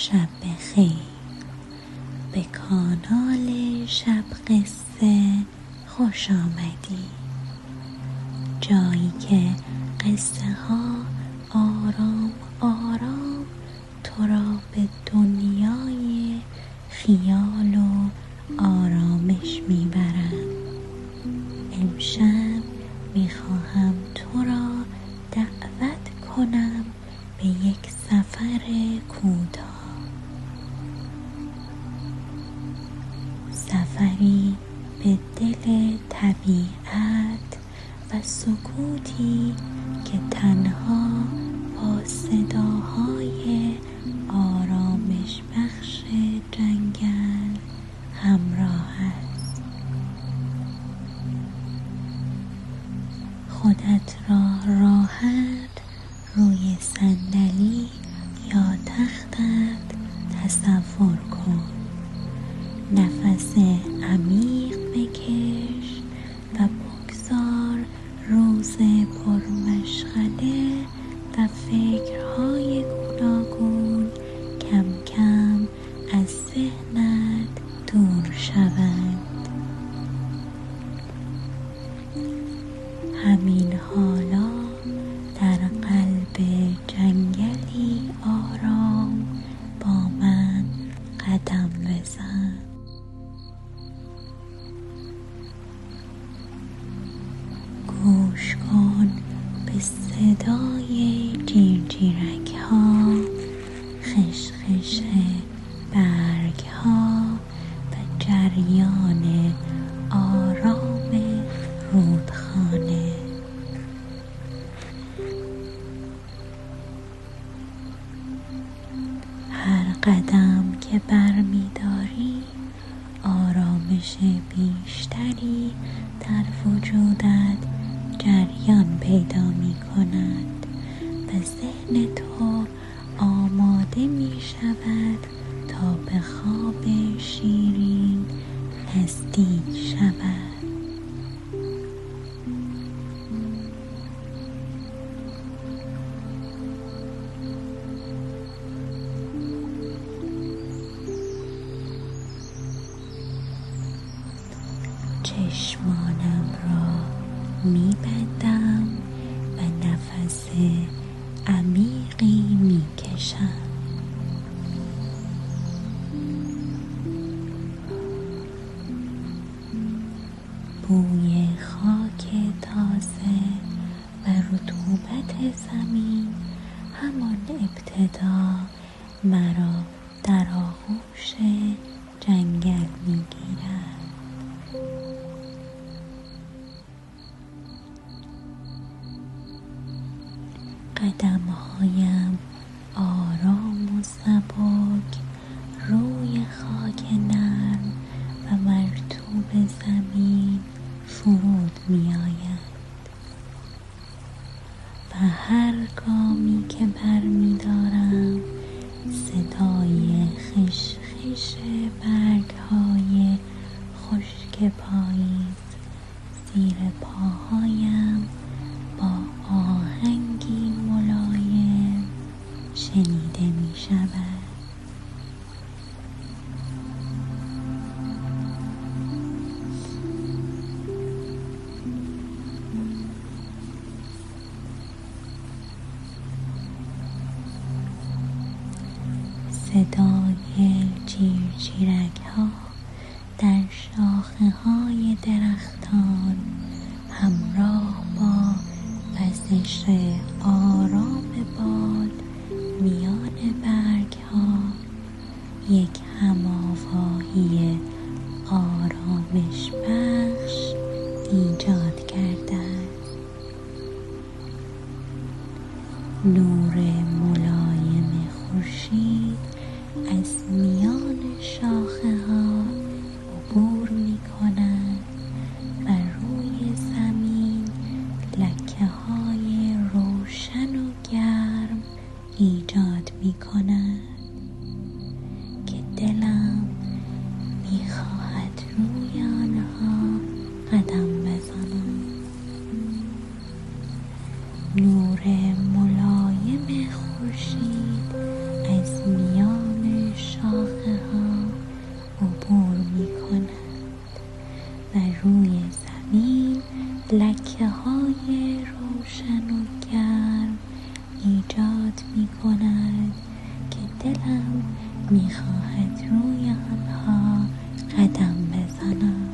شب بخیر. به کانال شب قصه خوش آمدی، جایی که قصه ها آرام آرام تو را به دنیای خیال و آرامش میبرند. امشب میخواهم تو را دعوت کنم به یک سفر کوتاه، سفری به دل طبیعت و سکوتی که تنها با صداهای آرامش بخش جنگل همراه است. خودت را راحت روی صندلی یا تختت تصور کن. نفس عمیق بکش و بگذار روز پرمشغله و فکرهای گوناگون کم کم از ذهنت دور شوند. همین حالا در قلب جنگلی آرام با من قدم بزن. گوش کن به صدای جیرجیرک ها، خشخش برگ ها و جریان آرام رودخانه. هر قدم که برمی‌داری آرامش بیشتری در وجودت جریان پیدا می‌کند و ذهن تو آماده می‌شود تا به خواب شیرین نزدیک شود. چشمانم را می‌بندم و نفس عمیقی می‌کشم. بوی خاک تازه و رطوبت زمین همان ابتدا مرا در آغوش جنگل می‌گیرد. قدم‌هایم آرام و سبک روی خاک نرم و مرطوب زمین فرود می‌آید و هر گامی که برمی‌دارم صدای خشخش برگ‌های خشک پاییز زیر پاهایم با آهنگی ملایم شنیده می شود. صدای جیرجیرک ها در شاخه های درختان همراه با وزش آرام باد میان برگ ها یک هماوایی آرامش بخش ایجاد کرده است. نور ملایم خورشید از میان شاخه ها عبور می کند و روی زمین لکه های روشن و گرم ایجاد می کند که دلم می خواهد روی آنها قدم بزنم. نور ملایم خورشید از میان ایجاد می کند که دلم می خواهد روی آنها قدم بزنم.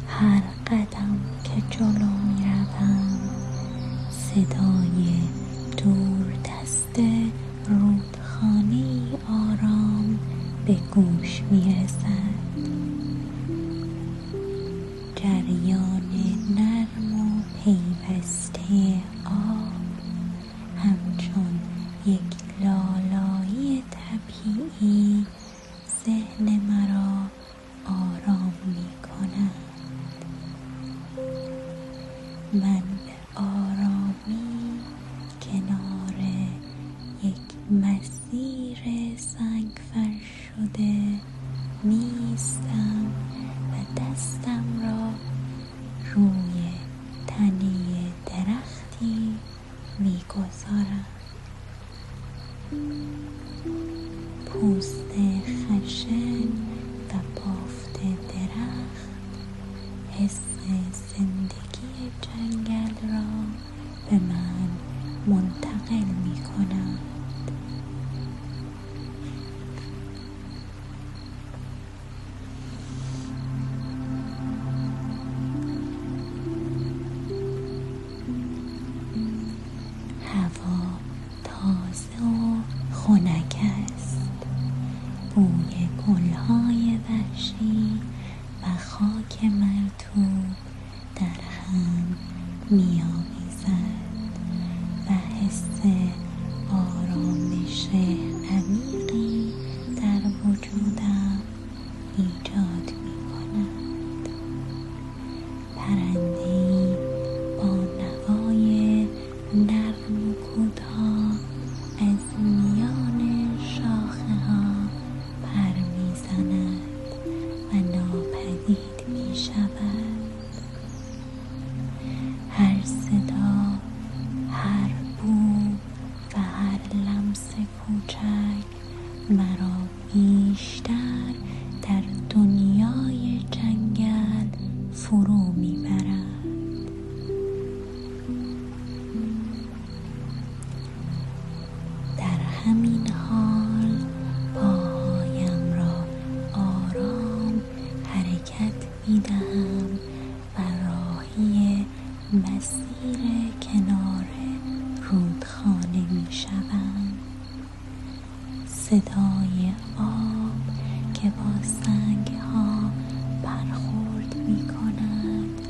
هر قدم که جلو می روم صدای دور دست رودخانه‌ای آرام به گوش می رسد. جریان نرم و پیوسته آب همچون یک لالایی طبیعی ذهن مرا آرام می کند. من به آرامی کنار یک مسیر سنگفر شده می‌ایستم و دستم را روی تنه درختی می‌گذارم. پوست خشن و بافت درخت حس زندگی جنگل را به من منتقل می کند. هوا تازه و خنک است. بوی گل‌های وحشی و خاک مرطوب در هم می‌آمیزد و حس آرامش عمیقی در وجودم ایجاد می‌کند. پرنده‌ای با نوای نرم و کوتاه از میان شاخه‌ها پر می‌زند و ناپدید می‌شود. هر صدا، هر بو و هر لمس کوچک مرا بیشتر در دنیای جنگل فرو میبرد. در همین حال پاهایم را آرام حرکت میدهم و راهی مسیر کنار رودخانه میشوم. صدای آب که با سنگ‌ها برخورد می‌کند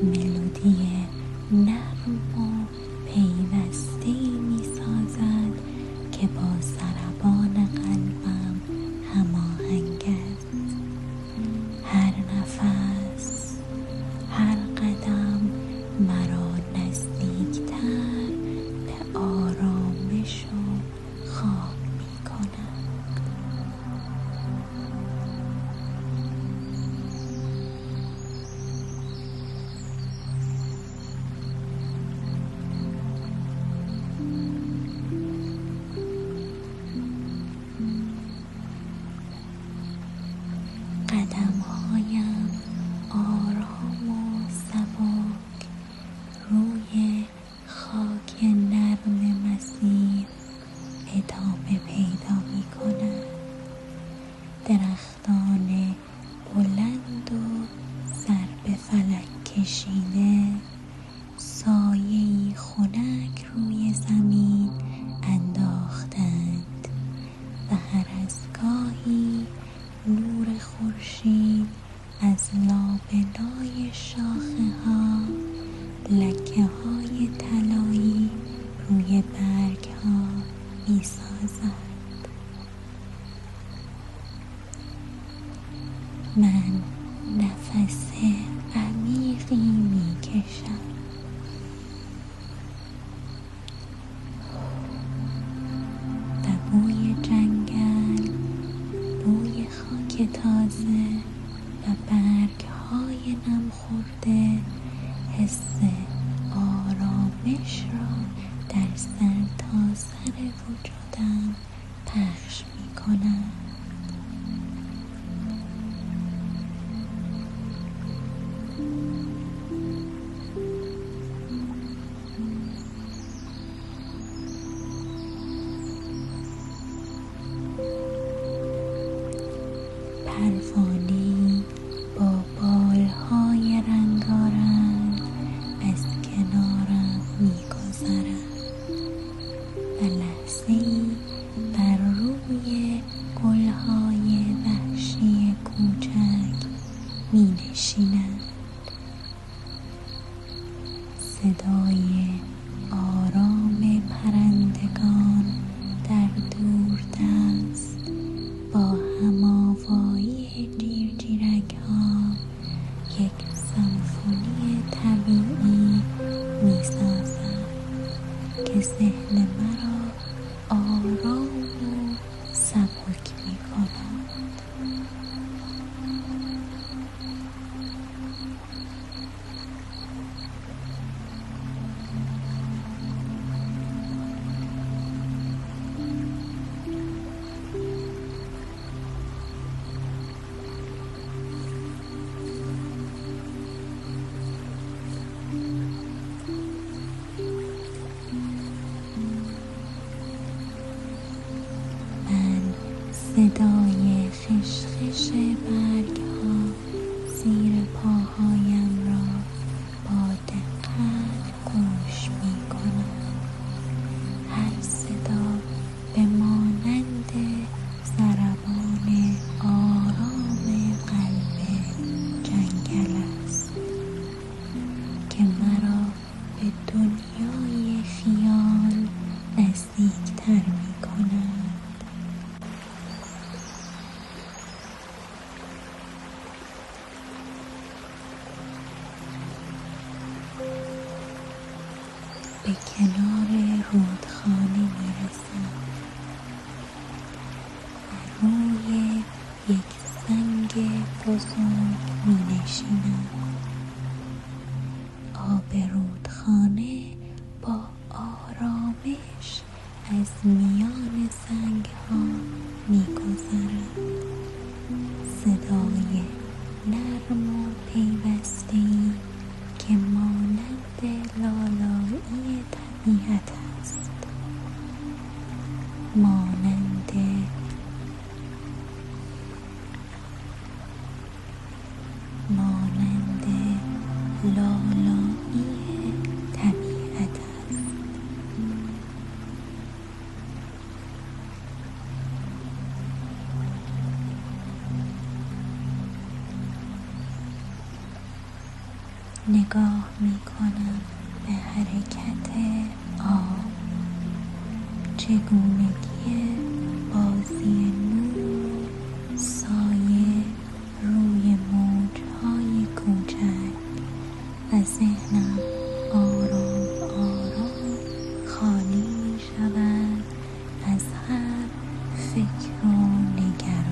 ملودی نرم و پیوسته‌ای می‌سازد که با ضربان قلبم هماهنگ است. هر نفس، هر قدم مرا نزدیکتر به آرامش و خواب می‌کند. قدم‌هایم آرام و سبک روی خاک نرم مسیر ادامه پیدا می‌کند. درختان بلند و سر به فلک کشیده سایه‌ای خنک روی زمین انداختند و هر از گاهی نور خورشید از لابلای شاخه‌ها لکه‌های طلایی روی برگ‌ها می‌سازد. من نفس عمیقی می‌کشم. و بوی جنگل، بوی خاک تازه و برگ‌های هم خورده حس آرامش را در سر تا سر وجودم پخش می کنم. پروانه‌ای با بالهای رنگارنگ از کنارم می‌گذرد و لحظه‌ای بر روی گلهای وحشی کوچک می‌نشیند. صدای آرام پرندگان در دوردست با هماوایی جیرجیرک‌ها یک سمفونی طبیعی می‌سازد که ذهن مرا آرام و سبک می‌کند. صدای خشخش برگ‌ها زیر پاهایم را با دقت گوش می‌کنم. هر صدا به مانند ضربان آرام قلب جنگل است که مرا به دنیای خیال نزدیک‌تر می‌کند. به کنار رودخانه میرسم و روی یک سنگ بزرگ مینشینم. آب رودخانه با آرامش از میان سنگ ها میگذرد. صدای نرم و پیوسته‌ای که مانند لالایی طبیعت است، مانند لالایی طبیعت است. نگاه می کنم به حرکت آب، چگونگی بازی نور سایه روی موجهای کوچک و ذهنم آرام آرام خالی می شود از هر فکر و نگرانی.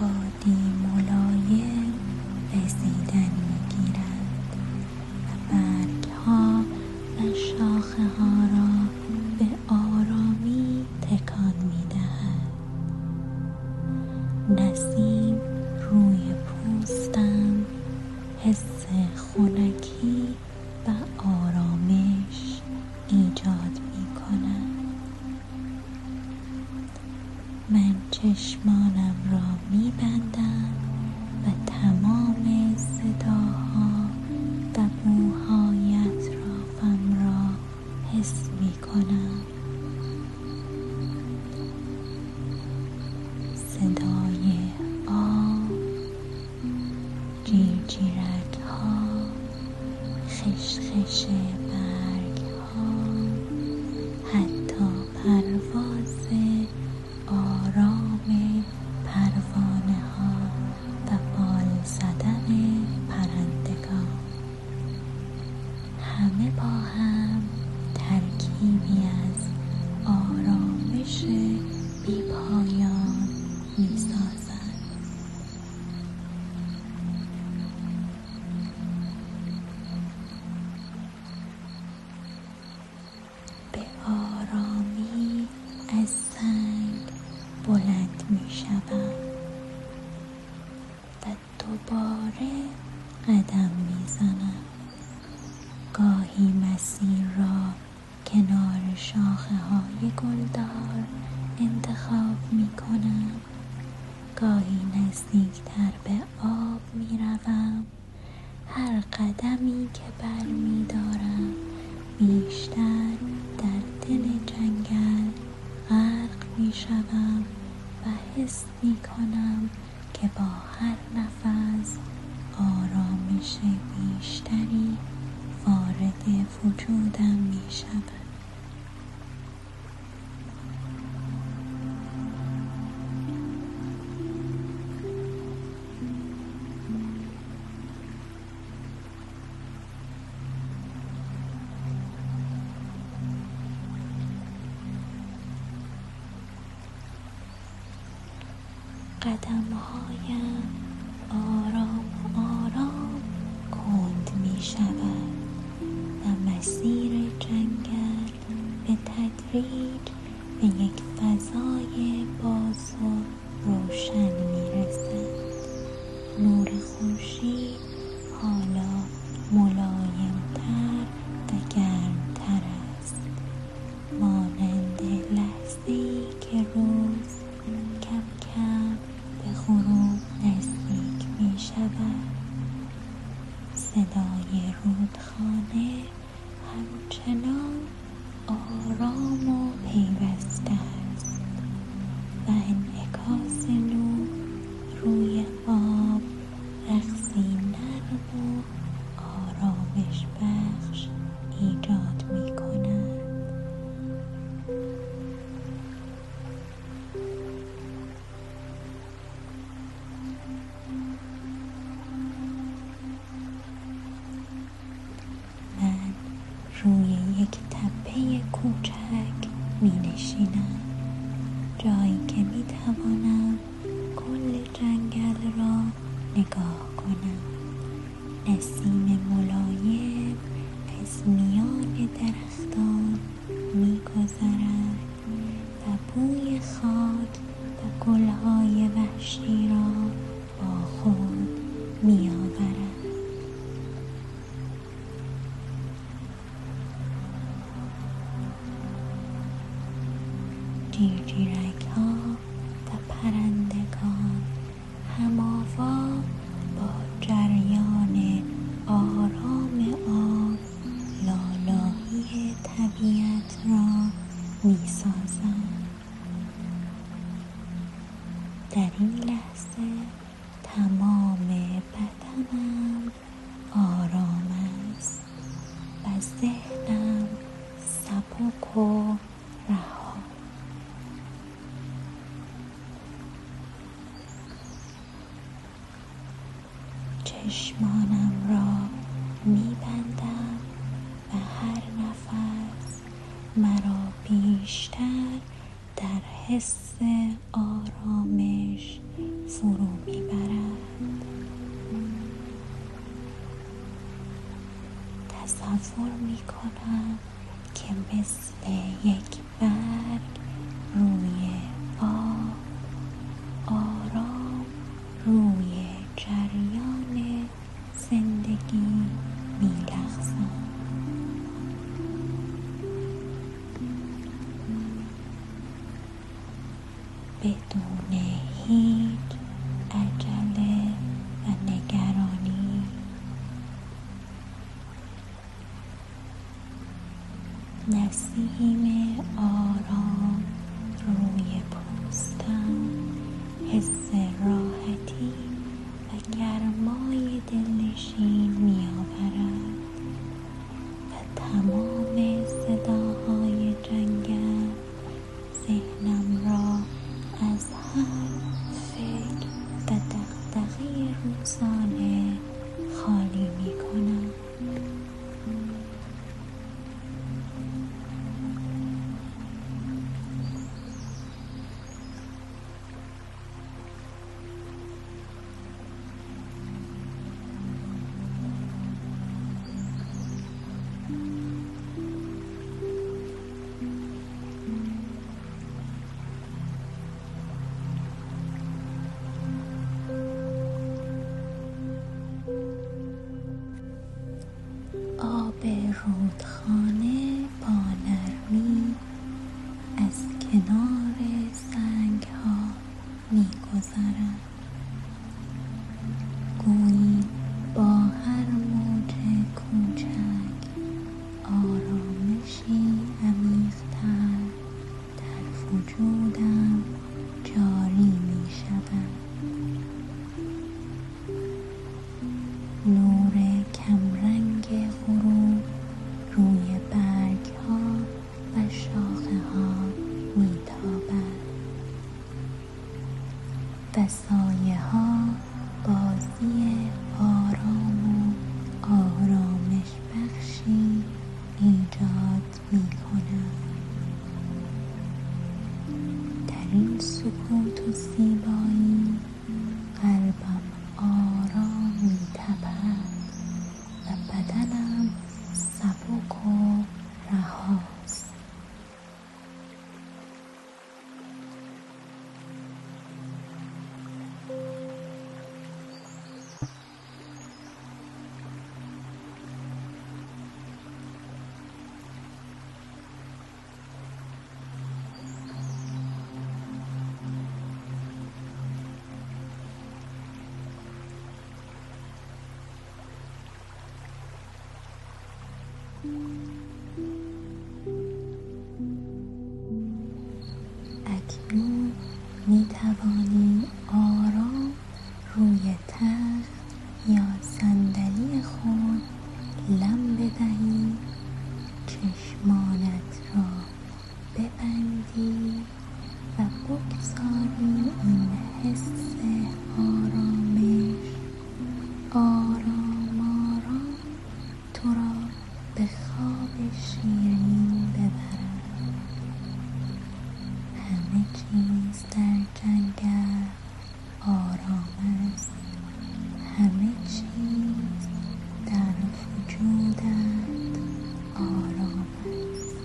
بادی ملایم رسیدن می‌گیرد و برگ‌ها و شاخه‌ها را به آرامی تکان می‌دهد. نسیم روی پوستم حس خنکی و آرامش ایجاد می‌کند. من چشمانم را می‌بندم و تمام صداها و بوهای اطرافم را حس می‌کنم. صدای آب، جیرجیرک‌ها، خشخش برگ‌ها، حتی پرواز آرام پروانه‌ها و بال زدن پرندگان. با هم ترکیبی از آرامش بی پایان می سازند. به آرامی از سنگ بلند می شوم و دوباره قدم می زنم. گاهی مسیر را کنار شاخه های گلدار انتخاب می کنم. گاهی نزدیکتر به آب می روم. هر قدمی که بر می دارم بیشتر در دل جنگل غرق می شوم و حس می کنم که با هر نفس آرامش بیشتری وارد وجودم می شود. قدم‌هایم آرام آرام کند می شود و مسیر جنگل به تدریج به یک فضای باز و روشن می رسد. نور خورشید حالا ملایم‌تر و گرم‌تر است، مانند لحظه‌ای که روز کم کم به غروب نزدیک می شود. صدای رودخانه همچنان آرام و پیوسته است و انعکاس نور روی آب رقصی نرم و آرامش بخش ایجاد می کند. من روی یک تپه کوچک می نشینم، جایی که می توانم کل جنگل را نگاه کنم. نسیم ملایم از میان درختان می گذرد و بوی خاک و گلهای وحشی را با خود می آورد. جیرجیرک‌ها و پرندگان هم‌آوا با جریان آرام آب لالایی طبیعت را می‌سازند. در این لحظه تمام بدنم آرام است و ذهنم سبک و رها. چشمانم را می‌بندم و هر نفس مرا بیشتر در حس آرامش فرو می‌برد. تصور می‌کنم که مثل یک برگ روی آب آرام روی جریان زندگی می‌لغزم. بدون هیچ عجله و نگرانی نسیم آرام روی پوستم حس راحتی و گرمای دلنشین می آورد و تمام صداهای جنگل ذهنم را از هر فکر و دغدغه روزانه خالی می کنم. به رودخانه با نرمی از کنار سنگ ها می گذرم. گویی با هر موج کوچک آرامشی عمیق‌تر در وجودم جاری می شود. نور کمرنگ غروب روی برگ ها و شاخه ها می تابد و سایه ها بازی آرام و آرامش بخشی ایجاد می کنند. در این سکوت و زیبایی قلبم آرام می تپد و بدنم سبک و رهاست. اکنون می توانی آرام روی تخت یا صندلی خود لم بدهی، چشمانت را ببندی و بگذاری این حس آرامش آرام آرام تو را به خواب شیرین ببرد. همه چیز در جنگل آرام است. همه چیز در وجودت آرام است.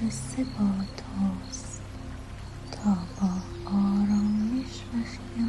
قصه با توست تا با آرامش و خیال